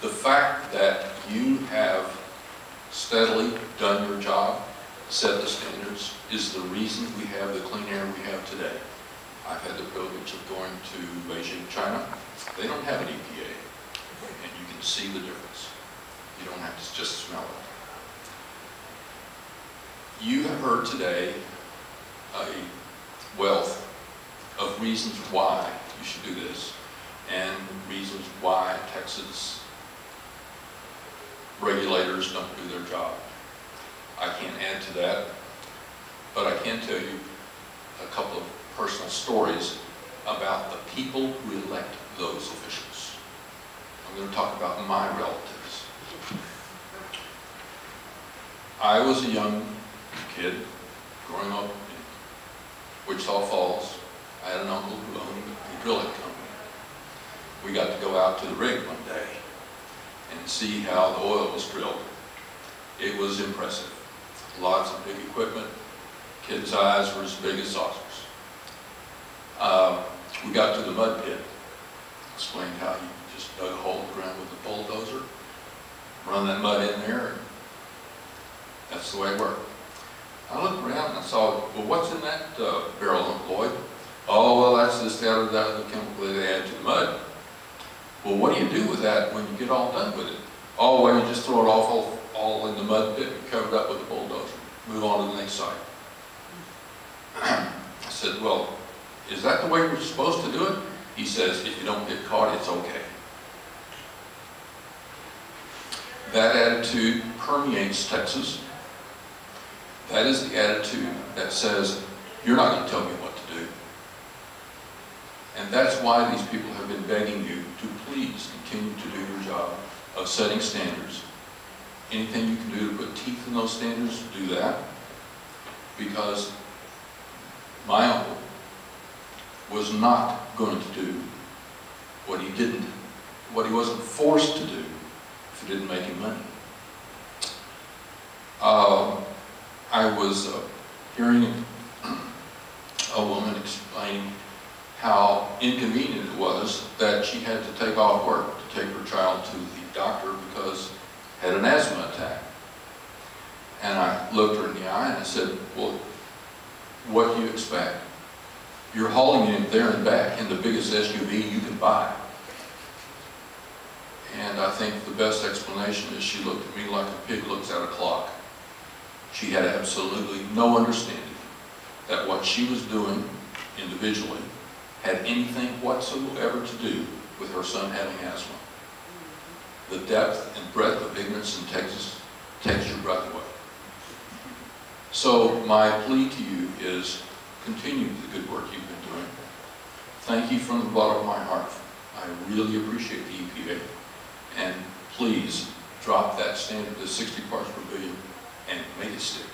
The fact that you have steadily done your job, set the standards, is the reason we have the clean air we have today. I've had the privilege of going to Beijing, China. They don't have an EPA, and you can see the difference. You don't have to just smell it. You have heard today a wealth of reasons why you should do this, and reasons why Texas regulators don't do their job. I can't add to that, but I can tell you a couple of personal stories about the people who elect those officials. I'm going to talk about my relatives. I was a young kid growing up in Wichita Falls. I had an uncle who owned a drilling company. We got to go out to the rig one day and see how the oil was drilled. It was impressive. Lots of big equipment. Kids' eyes were as big as saucers. We got to the mud pit. Explained how you just dug a hole in the ground with a bulldozer, run that mud in there, and that's the way it worked. I looked around and I saw, well, what's in that barrel, Uncle Lloyd? Oh, well, that's this, that, or that, the chemical they add to the mud. Well, what do you do with that when you get all done with it? Oh, well, you just throw it all in the mud pit and cover it up with a bulldozer. Move on to the next site. I said, well, is that the way we're supposed to do it? He says, if you don't get caught, it's okay. That attitude permeates Texas. That is the attitude that says, you're not going to tell me what to do. And that's why these people have been begging you to please continue to do your job of setting standards. Anything you can do to put teeth in those standards, do that. Because my uncle was not going to do what he wasn't forced to do if it didn't make him money. I was hearing a woman explain how inconvenient it was that she had to take off work to take her child to the doctor because had an asthma attack. And I looked her in the eye and I said, well, what do you expect? You're hauling him there and back in the biggest SUV you can buy. And I think the best explanation is she looked at me like a pig looks at a clock. She had absolutely no understanding that what she was doing individually had anything whatsoever to do with her son having asthma. The depth and breadth of ignorance in Texas takes your breath away. So my plea to you is continue the good work you've been doing. Thank you from the bottom of my heart. I really appreciate the EPA. And please drop that standard to 60 parts per billion and make it stick.